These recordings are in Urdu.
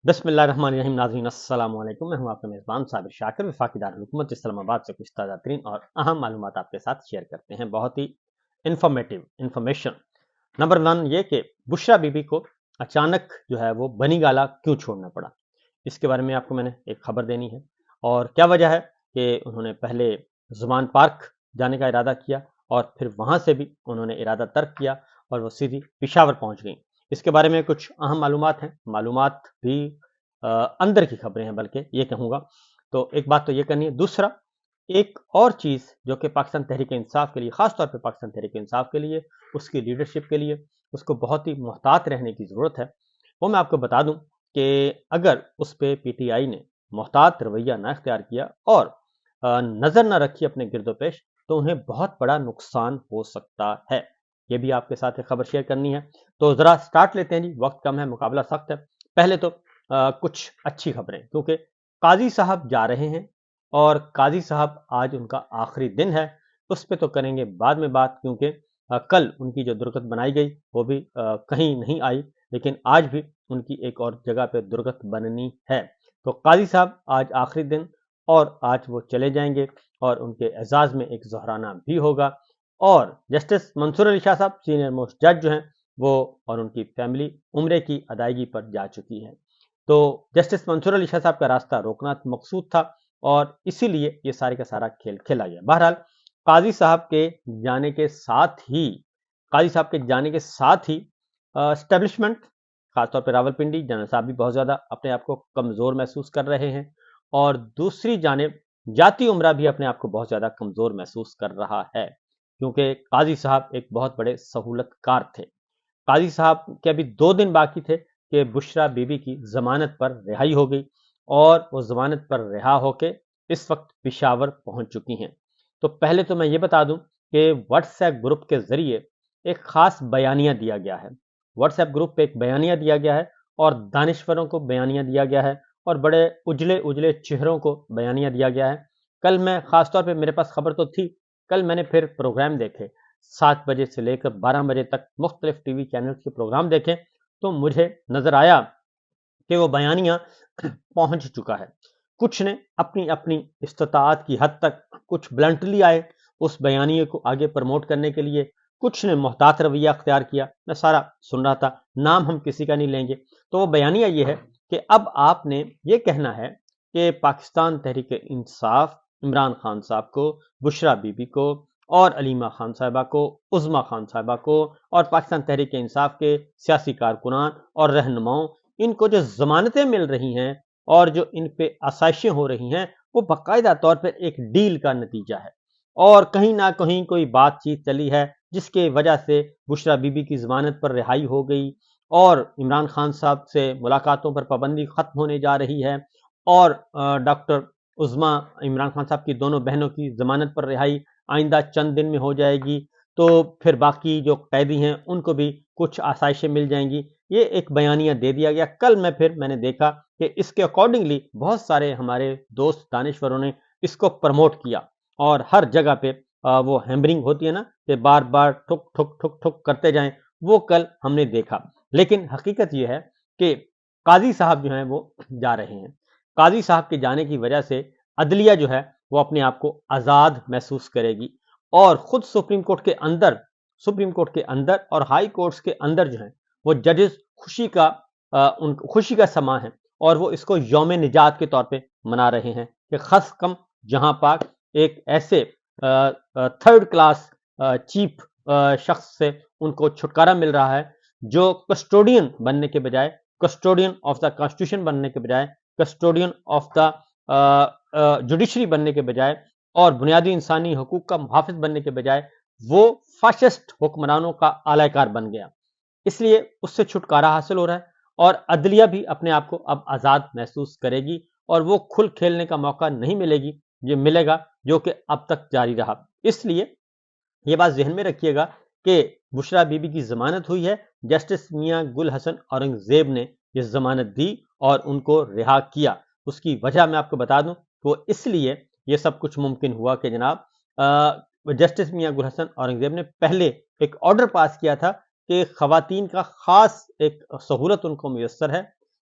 بسم اللہ الرحمن الرحیم ناظرین السلام علیکم، میں ہوں آپ کا میزبان صابر شاکر، وفاقی دارالحکومت اسلام آباد سے کچھ تازہ ترین اور اہم معلومات آپ کے ساتھ شیئر کرتے ہیں۔ بہت ہی انفارمیشن نمبر 1 یہ کہ بشریٰ بی بی کو اچانک جو ہے وہ بنی گالہ کیوں چھوڑنا پڑا، اس کے بارے میں آپ کو میں نے ایک خبر دینی ہے اور کیا وجہ ہے کہ انہوں نے پہلے زمان پارک جانے کا ارادہ کیا اور پھر وہاں سے بھی انہوں نے ارادہ ترک کیا اور وہ سیدھی پشاور پہنچ گئیں۔ اس کے بارے میں کچھ اہم معلومات ہیں، معلومات بھی اندر کی خبریں ہیں، بلکہ یہ کہوں گا تو ایک بات تو یہ کرنی ہے۔ دوسرا ایک اور چیز جو کہ پاکستان تحریک انصاف کے لیے، خاص طور پہ پاکستان تحریک انصاف کے لیے، اس کی لیڈرشپ کے لیے اس کو بہت ہی محتاط رہنے کی ضرورت ہے، وہ میں آپ کو بتا دوں کہ اگر اس پہ پی ٹی آئی نے محتاط رویہ نہ اختیار کیا اور نظر نہ رکھی اپنے گرد و پیش تو انہیں بہت بڑا نقصان ہو سکتا ہے۔ یہ بھی آپ کے ساتھ ایک خبر شیئر کرنی ہے، تو ذرا سٹارٹ لیتے ہیں جی، وقت کم ہے، مقابلہ سخت ہے۔ پہلے تو کچھ اچھی خبریں، کیونکہ قاضی صاحب جا رہے ہیں اور قاضی صاحب آج ان کا آخری دن ہے، اس پہ تو کریں گے بعد میں بات، کیونکہ کل ان کی جو درگت بنائی گئی وہ بھی کہیں نہیں آئی، لیکن آج بھی ان کی ایک اور جگہ پہ درگت بننی ہے۔ تو قاضی صاحب آج آخری دن اور آج وہ چلے جائیں گے اور ان کے اعزاز میں ایک ظہرانہ بھی ہوگا، اور جسٹس منصور علی شاہ صاحب سینئر موسٹ جج جو ہیں وہ اور ان کی فیملی عمرے کی ادائیگی پر جا چکی ہے۔ تو جسٹس منصور علی شاہ صاحب کا راستہ روکنا مقصود تھا اور اسی لیے یہ سارے کا سارا کھیل کھیلا گیا۔ بہرحال قاضی صاحب کے جانے کے ساتھ ہی اسٹیبلشمنٹ، خاص طور پہ راولپنڈی جنرل صاحب بھی بہت زیادہ اپنے آپ کو کمزور محسوس کر رہے ہیں، اور دوسری جانب جاتی عمرہ بھی اپنے آپ کو بہت زیادہ کمزور محسوس کر رہا ہے، کیونکہ قاضی صاحب ایک بہت بڑے سہولت کار تھے۔ قاضی صاحب کے ابھی 2 دن باقی تھے کہ بشریٰ بی بی کی ضمانت پر رہائی ہو گئی، اور وہ ضمانت پر رہا ہو کے اس وقت پشاور پہنچ چکی ہیں۔ تو پہلے تو میں یہ بتا دوں کہ واٹس ایپ گروپ کے ذریعے ایک خاص بیانیہ دیا گیا ہے، واٹس ایپ گروپ پہ ایک بیانیہ دیا گیا ہے اور دانشوروں کو بیانیہ دیا گیا ہے اور بڑے اجلے چہروں کو بیانیہ دیا گیا ہے۔ کل میں خاص طور پہ میرے پاس خبر تو تھی، کل میں نے پھر پروگرام دیکھے، 7 بجے سے لے کر 12 بجے تک مختلف ٹی وی چینلز کے پروگرام دیکھے، تو مجھے نظر آیا کہ وہ بیانیہ پہنچ چکا ہے۔ کچھ نے اپنی اپنی استطاعت کی حد تک کچھ بلنٹلی آئے اس بیانیے کو آگے پروموٹ کرنے کے لیے، کچھ نے محتاط رویہ اختیار کیا، میں سارا سن رہا تھا، نام ہم کسی کا نہیں لیں گے۔ تو وہ بیانیہ یہ ہے کہ اب آپ نے یہ کہنا ہے کہ پاکستان تحریک انصاف عمران خان صاحب کو، بشریٰ بی بی کو اور علیمہ خان صاحبہ کو، عظمیٰ خان صاحبہ کو اور پاکستان تحریک انصاف کے سیاسی کارکنان اور رہنماؤں، ان کو جو ضمانتیں مل رہی ہیں اور جو ان پہ آسائشیں ہو رہی ہیں، وہ باقاعدہ طور پر ایک ڈیل کا نتیجہ ہے، اور کہیں نہ کہیں کوئی بات چیت چلی ہے جس کی وجہ سے بشریٰ بی بی کی ضمانت پر رہائی ہو گئی اور عمران خان صاحب سے ملاقاتوں پر پابندی ختم ہونے جا رہی ہے، اور ڈاکٹر عظمیٰ عمران خان صاحب کی دونوں بہنوں کی ضمانت پر رہائی آئندہ چند دن میں ہو جائے گی، تو پھر باقی جو قیدی ہیں ان کو بھی کچھ آسائشیں مل جائیں گی۔ یہ ایک بیانیہ دے دیا گیا۔ کل میں نے دیکھا کہ اس کے اکارڈنگلی بہت سارے ہمارے دوست دانشوروں نے اس کو پروموٹ کیا، اور ہر جگہ پہ وہ ہیمرنگ ہوتی ہے نا کہ بار بار ٹھک ٹھک ٹھک ٹھک کرتے جائیں، وہ کل ہم نے دیکھا۔ لیکن حقیقت یہ ہے کہ قاضی صاحب جو ہیں وہ جا رہے ہیں۔ قاضی صاحب کے جانے کی وجہ سے عدلیہ جو ہے وہ اپنے آپ کو آزاد محسوس کرے گی، اور خود سپریم کورٹ کے اندر اور ہائی کورٹس کے اندر جو ہیں وہ ججز خوشی کا سما ہے، اور وہ اس کو یوم نجات کے طور پہ منا رہے ہیں کہ خس کم جہاں پاک ایک ایسے تھرڈ کلاس چیف شخص سے ان کو چھٹکارا مل رہا ہے جو کسٹوڈین بننے کے بجائے، کسٹوڈین آف دا کانسٹیٹیوشن بننے کے بجائے، کسٹوڈین آف دا جوڈیشری بننے کے بجائے اور بنیادی انسانی حقوق کا محافظ بننے کے بجائے وہ فاشسٹ حکمرانوں کا اعلی کار بن گیا۔ اس لیے اس سے چھٹکارا حاصل ہو رہا ہے، اور عدلیہ بھی اپنے آپ کو اب آزاد محسوس کرے گی، اور وہ کھل کھیلنے کا موقع نہیں ملے گا جو کہ اب تک جاری رہا۔ اس لیے یہ بات ذہن میں رکھیے گا کہ بشریٰ بی بی کی ضمانت ہوئی ہے، جسٹس میاں گل حسن اورنگزیب نے یہ ضمانت دی اور ان کو رہا کیا۔ اس کی وجہ میں آپ کو بتا دوں کہ وہ اس لیے یہ سب کچھ ممکن ہوا کہ جناب جسٹس میاں گل حسن اورنگزیب نے پہلے ایک آرڈر پاس کیا تھا کہ خواتین کا خاص ایک سہولت ان کو میسر ہے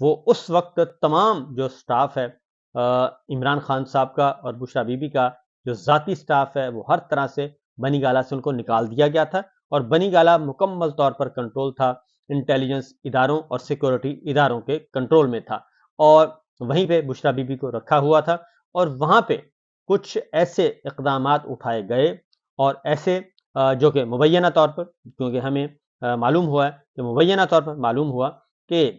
وہ اس وقت تمام جو سٹاف ہے عمران خان صاحب کا اور بشرا بی بی کا جو ذاتی سٹاف ہے وہ ہر طرح سے بنی گالہ سے ان کو نکال دیا گیا تھا، اور بنی گالہ مکمل طور پر کنٹرول تھا، انٹیلیجنس اداروں اور سیکورٹی اداروں کے کنٹرول میں تھا، اور وہیں پہ بشرا بی بی کو رکھا ہوا تھا، اور وہاں پہ کچھ ایسے اقدامات اٹھائے گئے اور ایسے جو کہ مبینہ طور پر، کیونکہ ہمیں معلوم ہوا ہے کہ مبینہ طور پر معلوم ہوا کہ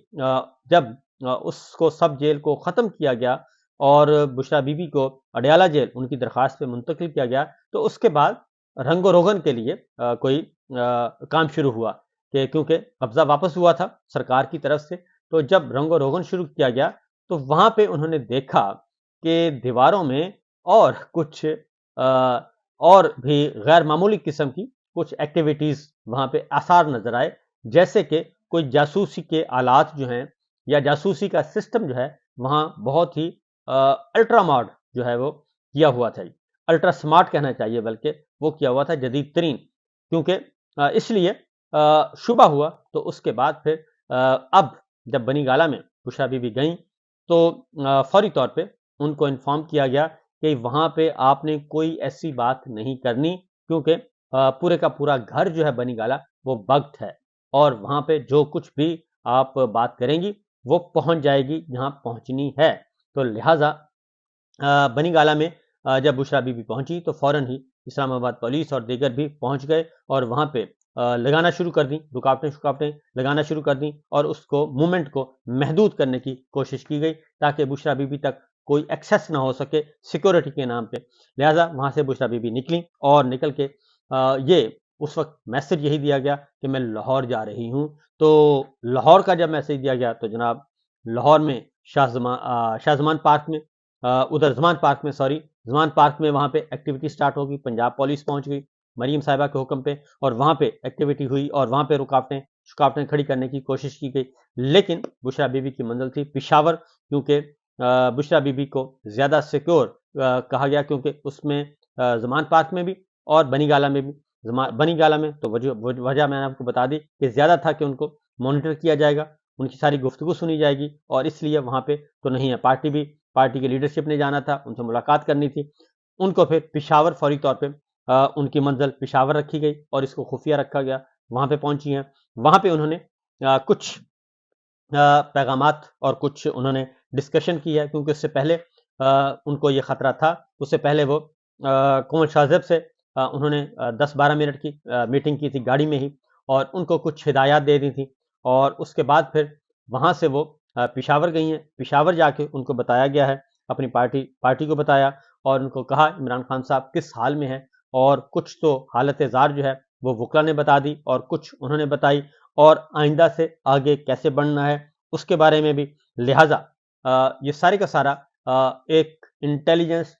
جب اس کو سب جیل کو ختم کیا گیا اور بشرا بی بی کو اڈیالہ جیل ان کی درخواست پہ منتقل کیا گیا، تو اس کے بعد رنگ و روغن کے لیے کوئی کام شروع ہوا، کہ کیونکہ قبضہ واپس ہوا تھا سرکار کی طرف سے، تو جب رنگ و روغن شروع کیا گیا تو وہاں پہ انہوں نے دیکھا کہ دیواروں میں اور کچھ اور بھی غیر معمولی قسم کی کچھ ایکٹیویٹیز وہاں پہ آثار نظر آئے، جیسے کہ کوئی جاسوسی کے آلات جو ہیں یا جاسوسی کا سسٹم جو ہے وہاں بہت ہی الٹرا ماڈ جو ہے وہ کیا ہوا تھا، الٹرا سمارٹ کہنا چاہیے بلکہ، وہ کیا ہوا تھا جدید ترین، کیونکہ اس لیے شبہ ہوا، تو اس کے بعد پھر اب جب بنی گالہ میں بشرا بی بی گئیں تو فوری طور پہ ان کو انفارم کیا گیا کہ وہاں پہ آپ نے کوئی ایسی بات نہیں کرنی، کیونکہ پورے کا پورا گھر جو ہے بنی گالہ وہ بگڈ ہے، اور وہاں پہ جو کچھ بھی آپ بات کریں گی وہ پہنچ جائے گی جہاں پہنچنی ہے۔ تو لہٰذا بنی گالہ میں جب بشرا بی بی پہنچی تو فوراً ہی اسلام آباد پولیس اور دیگر بھی پہنچ گئے اور وہاں پہ لگانا شروع کر دیں، رکاوٹیں لگانا شروع کر دیں، اور اس کو موومنٹ کو محدود کرنے کی کوشش کی گئی تاکہ بشرا بی بی تک کوئی ایکسیس نہ ہو سکے سیکورٹی کے نام پہ۔ لہٰذا وہاں سے بشرا بی بی نکلیں اور نکل کے یہ اس وقت میسج یہی دیا گیا کہ میں لاہور جا رہی ہوں۔ تو لاہور کا جب میسج دیا گیا تو جناب لاہور میں شاہ زمان پارک میں ادھر زمان پارک میں وہاں پہ ایکٹیویٹی سٹارٹ ہوگی، پنجاب پولیس پہنچ گئی مریم صاحبہ کے حکم پہ، اور وہاں پہ ایکٹیویٹی ہوئی اور وہاں پہ رکاوٹیں کھڑی کرنے کی کوشش کی گئی، لیکن بشرا بی بی کی منزل تھی پشاور، کیونکہ بشرا بی بی کو زیادہ سیکور کہا گیا، کیونکہ اس میں زمان پارک میں بھی اور بنی گالہ میں بھی، بنی گالہ میں تو وجہ میں نے آپ کو بتا دی کہ زیادہ تھا کہ ان کو مانیٹر کیا جائے گا، ان کی ساری گفتگو سنی جائے گی، اور اس لیے وہاں پہ تو نہیں ہے، پارٹی کی لیڈرشپ نے جانا تھا، ان سے ملاقات کرنی تھی، ان کو پھر پشاور فوری طور پہ ان کی منزل پشاور رکھی گئی اور اس کو خفیہ رکھا گیا، وہاں پہ پہنچی ہیں، وہاں پہ انہوں نے کچھ پیغامات اور کچھ انہوں نے ڈسکشن کی ہے، کیونکہ اس سے پہلے ان کو یہ خطرہ تھا، اس سے پہلے وہ کنول شاہ زیب سے انہوں نے 10-12 منٹ کی میٹنگ کی تھی گاڑی میں ہی، اور ان کو کچھ ہدایات دے دی تھی، اور اس کے بعد پھر وہاں سے وہ پشاور گئی ہیں، پشاور جا کے ان کو بتایا گیا ہے، اپنی پارٹی کو بتایا اور ان کو کہا عمران خان صاحب کس حال میں ہے، اور کچھ تو حالت زار جو ہے وہ وکلا نے بتا دی اور کچھ انہوں نے بتائی، اور آئندہ سے آگے کیسے بڑھنا ہے اس کے بارے میں بھی۔ لہٰذا یہ سارے کا سارا ایک انٹیلیجنس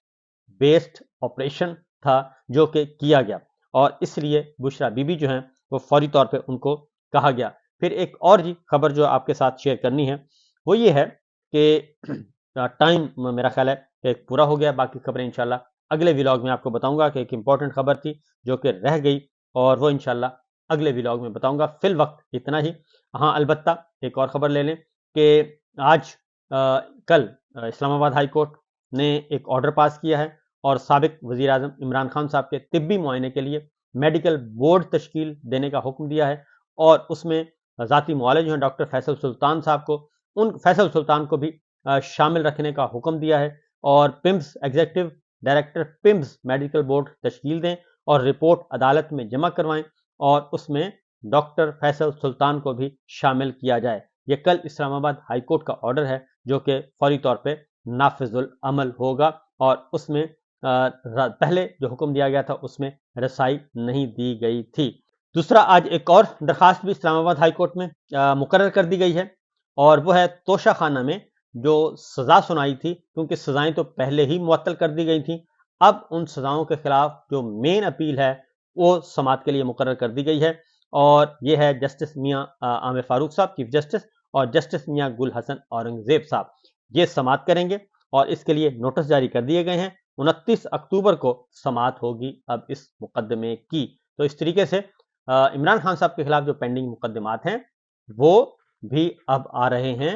بیسڈ آپریشن تھا جو کہ کیا گیا، اور اس لیے بشرا بی بی جو ہیں وہ فوری طور پہ ان کو کہا گیا۔ پھر ایک اور خبر جو آپ کے ساتھ شیئر کرنی ہے وہ یہ ہے کہ ٹائم میرا خیال ہے ایک پورا ہو گیا، باقی خبریں انشاءاللہ اگلے ولاگ میں آپ کو بتاؤں گا، کہ ایک امپورٹنٹ خبر تھی جو کہ رہ گئی، اور وہ انشاءاللہ اگلے ولاگ میں بتاؤں گا۔ فی الوقت اتنا ہی۔ ہاں البتہ ایک اور خبر لے لیں کہ آج کل اسلام آباد ہائی کورٹ نے ایک آرڈر پاس کیا ہے اور سابق وزیر اعظم عمران خان صاحب کے طبی معائنے کے لیے میڈیکل بورڈ تشکیل دینے کا حکم دیا ہے، اور اس میں ذاتی معالج ہیں ڈاکٹر فیصل سلطان صاحب کو، ان فیصل سلطان کو بھی شامل رکھنے کا حکم دیا ہے، اور PIMS executive director PIMS medical board تشکیل دیں اور رپورٹ عدالت میں جمع کروائیں، اور اس میں ڈاکٹر فیصل سلطان کو بھی شامل کیا جائے۔ یہ کل اسلام آباد ہائی کورٹ کا آرڈر ہے جو کہ فوری طور پہ نافذ العمل ہوگا، اور اس میں پہلے جو حکم دیا گیا تھا اس میں رسائی نہیں دی گئی تھی۔ دوسرا، آج ایک اور درخواست بھی اسلام آباد ہائی کورٹ میں مقرر کر دی گئی ہے، اور وہ ہے توشہ خانہ میں جو سزا سنائی تھی، کیونکہ سزائیں تو پہلے ہی معطل کر دی گئی تھیں، اب ان سزاؤں کے خلاف جو مین اپیل ہے وہ سماعت کے لیے مقرر کر دی گئی ہے، اور یہ ہے جسٹس میاں عامر فاروق صاحب چیف جسٹس اور جسٹس میاں گل حسن اورنگزیب صاحب، یہ سماعت کریں گے، اور اس کے لیے نوٹس جاری کر دیے گئے ہیں۔ 29 اکتوبر کو سماعت ہوگی اب اس مقدمے کی۔ تو اس طریقے سے عمران خان صاحب کے خلاف جو پینڈنگ مقدمات ہیں وہ بھی اب آ رہے ہیں